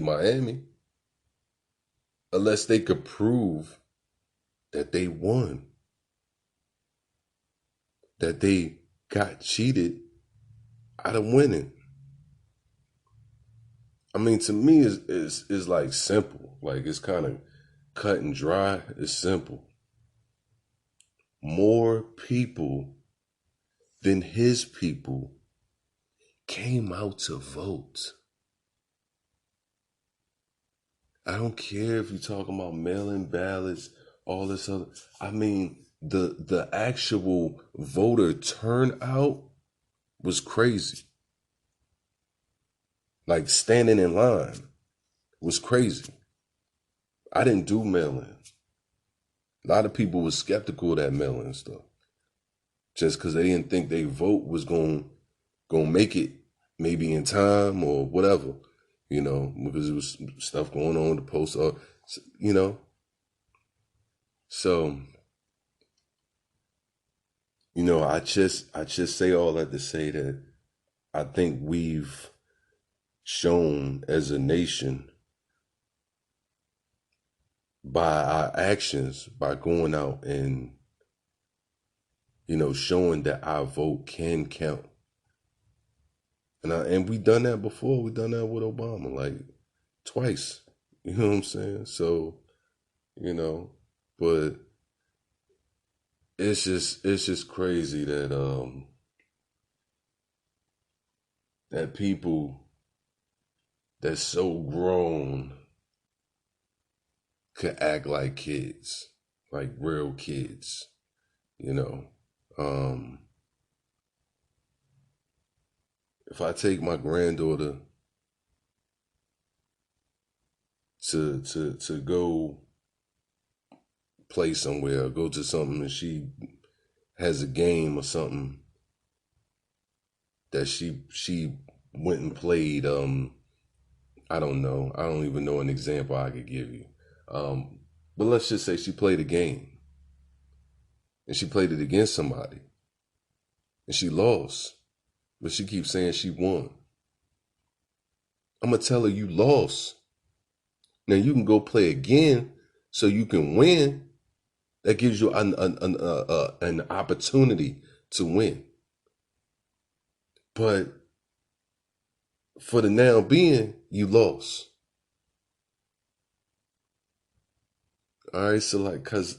Miami unless they could prove that they won, that they got cheated out of winning. I mean, to me, is like simple. Like, it's kind of cut and dry. It's simple. More people than his people came out to vote. I don't care if you're talking about mail-in ballots, all this other. I mean, the actual voter turnout was crazy. Like, standing in line was crazy. I didn't do mail-in. A lot of people were skeptical of that mail-in stuff, just because they didn't think their vote was gonna make it maybe in time or whatever, because there was stuff going on with the post, So, I just say all that to say that I think we've shown as a nation by our actions, by going out and, showing that our vote can count. And we done that before. We done that with Obama, like twice. You know what I'm saying? So, but it's just crazy that that people that's so grown could act like kids, like real kids, If I take my granddaughter to go play somewhere or go to something and she has a game or something that she went and played, I don't know. I don't even know an example I could give you. But let's just say she played a game and she played it against somebody and she lost, but she keeps saying she won. I'm going to tell her you lost. Now you can go play again so you can win. That gives you an opportunity to win. But for the now being, you lost. All right, so like, cause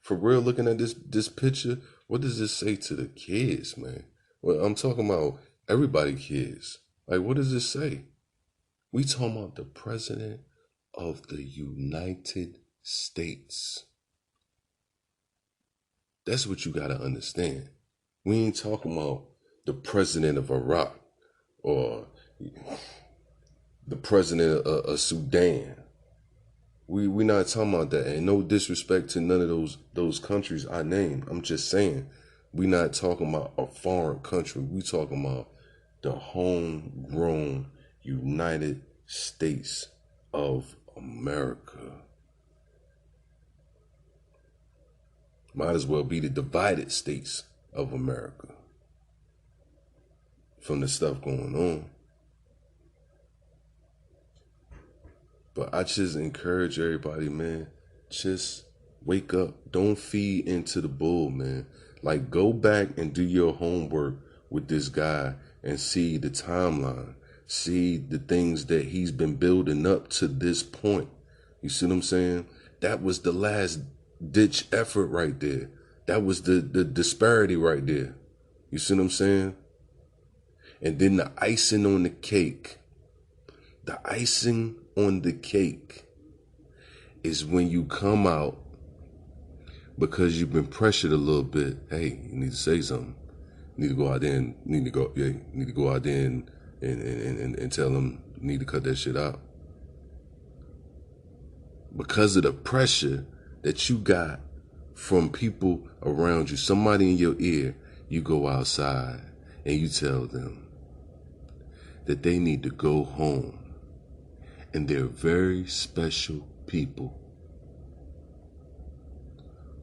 for real, looking at this picture, what does this say to the kids, man? Well, I'm talking about everybody kids. Like, what does this say? We talking about the president of the United States. That's what you gotta understand. We ain't talking about the president of Iraq or the president of Sudan. We're not talking about that. And no disrespect to none of those countries I named. I'm just saying, we're not talking about a foreign country. We talking about the homegrown United States of America. Might as well be the divided states of America from the stuff going on. But I just encourage everybody, man, just wake up. Don't feed into the bull, man. Like, go back and do your homework with this guy and see the timeline. See the things that he's been building up to this point. You see what I'm saying? That was the last ditch effort right there. That was the disparity right there. You see what I'm saying? And then the icing on the cake. The icing on the cake is when you come out because you've been pressured a little bit. Hey, you need to say something. You need to go out there and and tell them you need to cut that shit out. Because of the pressure that you got from people around you, somebody in your ear, you go outside and you tell them that they need to go home. And they're very special people.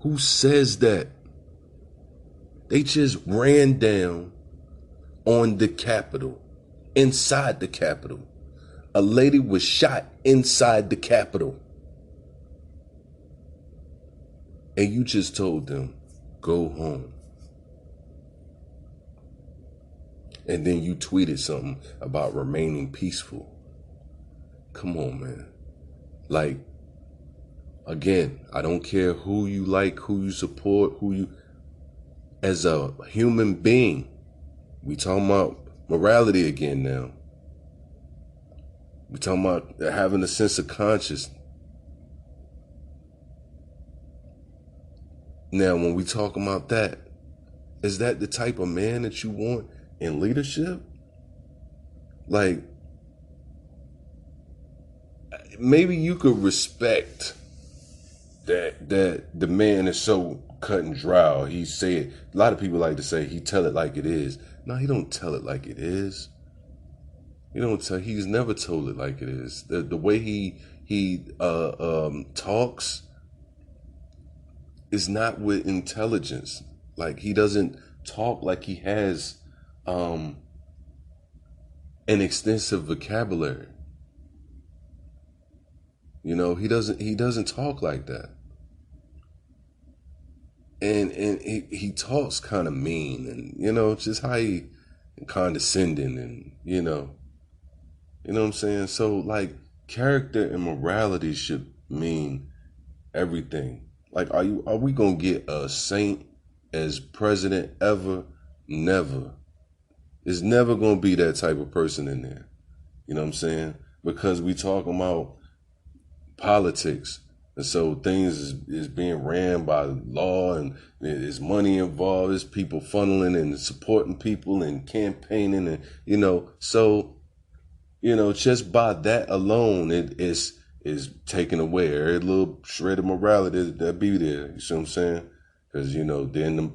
Who says that? They just ran down on the Capitol, inside the Capitol, A lady was shot inside the Capitol. And you just told them, go home. And then you tweeted something about remaining peaceful. Come on, man. Like, again, I don't care who you like, who you support, as a human being, we talking about morality again now. We talking about having a sense of conscience. Now, when we talk about that, is that the type of man that you want in leadership? Like, maybe you could respect that the man is so cut and dry. He said, a lot of people like to say he tell it like it is. No, he don't tell it like it is. He's never told it like it is. The way he talks is not with intelligence. Like, he doesn't talk like he has an extensive vocabulary. You know, he doesn't talk like that. And he talks kind of mean, and just how he condescending, and you know what I'm saying? So, like, character and morality should mean everything. Like, are we gonna get a saint as president ever? Never. It's never gonna be that type of person in there. You know what I'm saying? Because we talking about politics. And so things is being ran by law, and there's money involved. There's people funneling and supporting people and campaigning, and so just by that alone, it is taken away. Every little shred of morality that be there. You see what I'm saying? Because then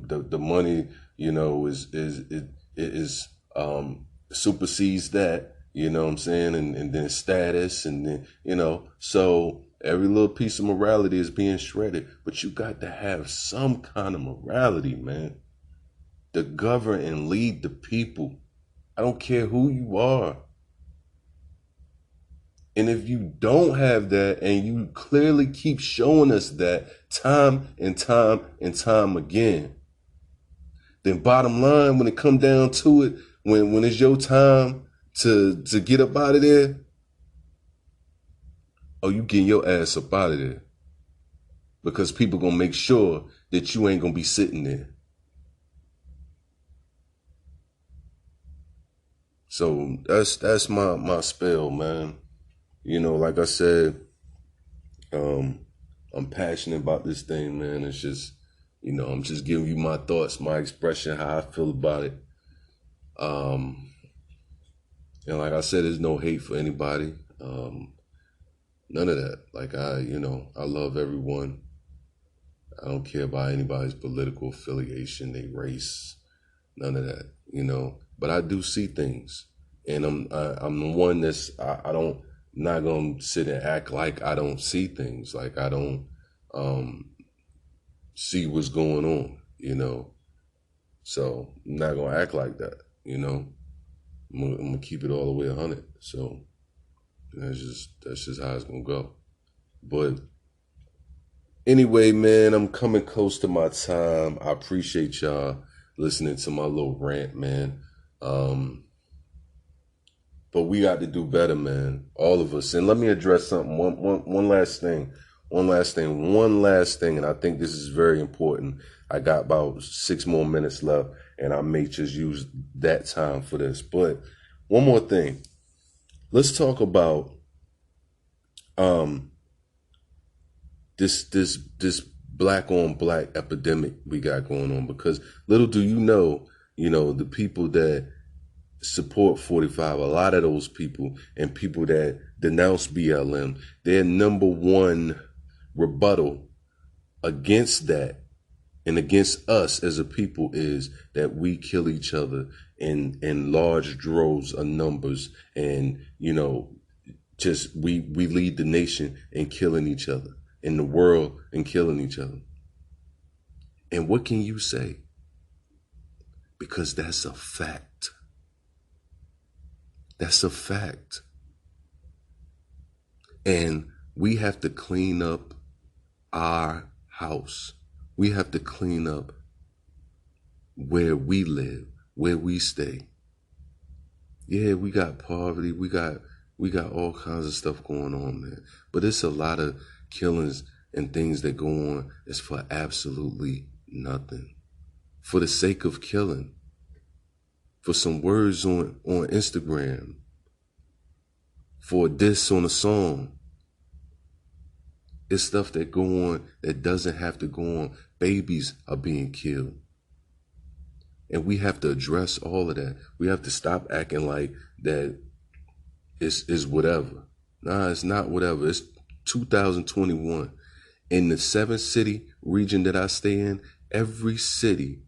the money is supersedes that. You know what I'm saying? And then status, and then so every little piece of morality is being shredded. But you got to have some kind of morality, man, to govern and lead the people. I don't care who you are. And if you don't have that, and you clearly keep showing us that time and time and time again, then bottom line, when it come down to it, when it's your time to get up out of there, you getting your ass up out of there. Because people gonna make sure that you ain't gonna be sitting there. So that's my spell, man. Like I said, I'm passionate about this thing, man. It's just, I'm just giving you my thoughts, my expression, how I feel about it. And like I said, there's no hate for anybody. None of that. Like, I love everyone. I don't care about anybody's political affiliation, their race, none of that, But I do see things, and I'm the one that's not gonna sit and act like I don't see things, like I don't see what's going on, So I'm not gonna act like that, I'm gonna keep it all the way 100. So that's just how it's gonna go. But anyway, man, I'm coming close to my time. I appreciate y'all listening to my little rant, man. But we got to do better, man. All of us. And let me address something. One last thing. And I think this is very important. I got about 6 more minutes left, and I may just use that time for this. But one more thing. Let's talk about this black on black epidemic we got going on, because little do you know, the people that support 45, a lot of those people and people that denounce BLM, their number one rebuttal against that and against us as a people is that we kill each other in large droves of numbers, and just we lead the nation in killing each other, in the world, and killing each other. And what can you say? Because that's a fact. That's a fact. And we have to clean up our house. We have to clean up where we live, where we stay. Yeah, we got poverty. We got all kinds of stuff going on, man. But it's a lot of killings and things that go on is for absolutely nothing. For the sake of killing. For some words on Instagram. For a diss on a song. It's stuff that go on that doesn't have to go on. Babies are being killed. And we have to address all of that. We have to stop acting like that is whatever. Nah, it's not whatever. It's 2021. In the 7-city region that I stay in, every city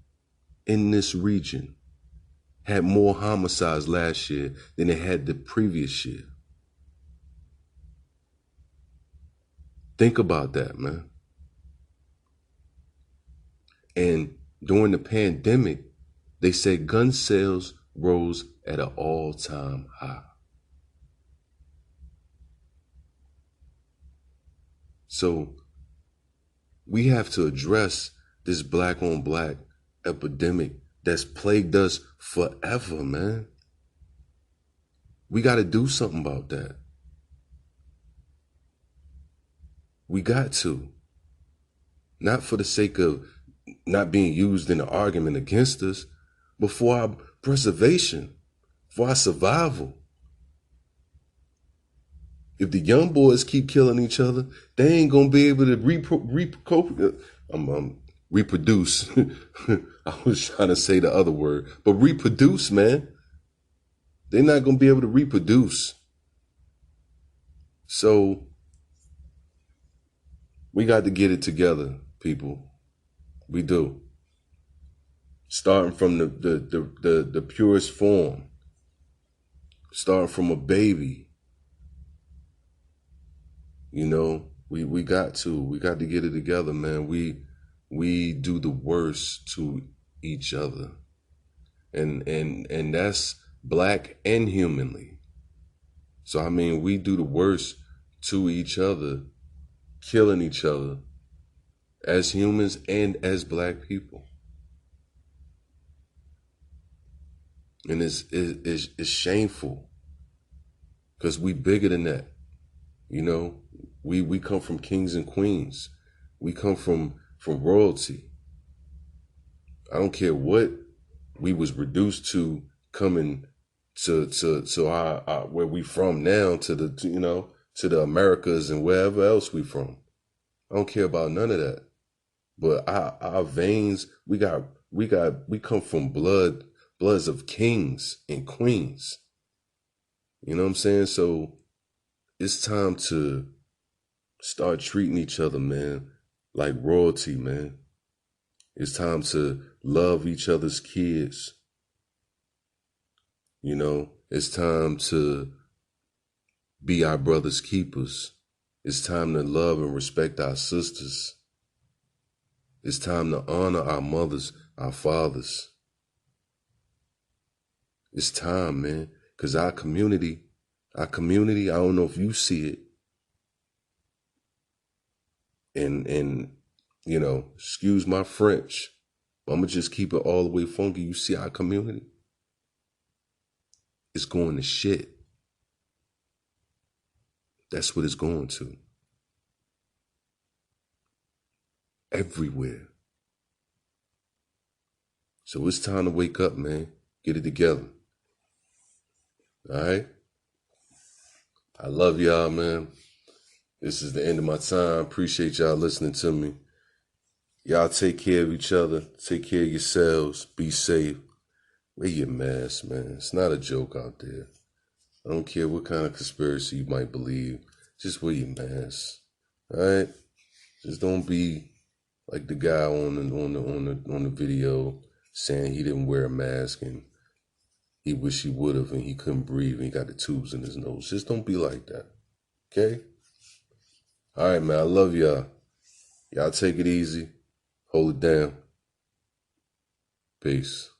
in this region had more homicides last year than it had the previous year. Think about that, man. And during the pandemic, they said gun sales rose at an all-time high. So we have to address this black on black epidemic that's plagued us forever, man. We got to do something about that. We got to. Not for the sake of not being used in an argument against us, but for our preservation, for our survival. If the young boys keep killing each other, they ain't gonna be able to reproduce. I was trying to say the other word, but reproduce, man. They're not gonna be able to reproduce. So we got to get it together, people. We do. Starting from the purest form. Starting from a baby. You know, we got to get it together, man. We do the worst to each other. And that's black and humanly. So I mean, we do the worst to each other, killing each other as humans and as black people. And it's shameful because we bigger than that. You know, we come from kings and queens. We come from royalty. I don't care what we was reduced to coming to our where we from now to the Americas and wherever else we from. I don't care about none of that. But our veins, we come from bloods of kings and queens. You know what I'm saying? So it's time to start treating each other, man, like royalty, man. It's time to love each other's kids. You know, it's time to be our brother's keepers. It's time to love and respect our sisters. It's time to honor our mothers, our fathers. It's time, man, because our community, I don't know if you see it. And you know, excuse my French, but I'm going to just keep it all the way funky. You see our community? It's going to shit. That's what it's going to. Everywhere. So it's time to wake up, man. Get it together. All right? I love y'all, man. This is the end of my time. Appreciate y'all listening to me. Y'all take care of each other. Take care of yourselves. Be safe. Wear your mask, man. It's not a joke out there. I don't care what kind of conspiracy you might believe. Just wear your mask. All right? Just don't be like the guy on the video saying he didn't wear a mask and he wish he would have and he couldn't breathe and he got the tubes in his nose. Just don't be like that. Okay? All right, man. I love y'all. Y'all take it easy. Hold it down. Peace.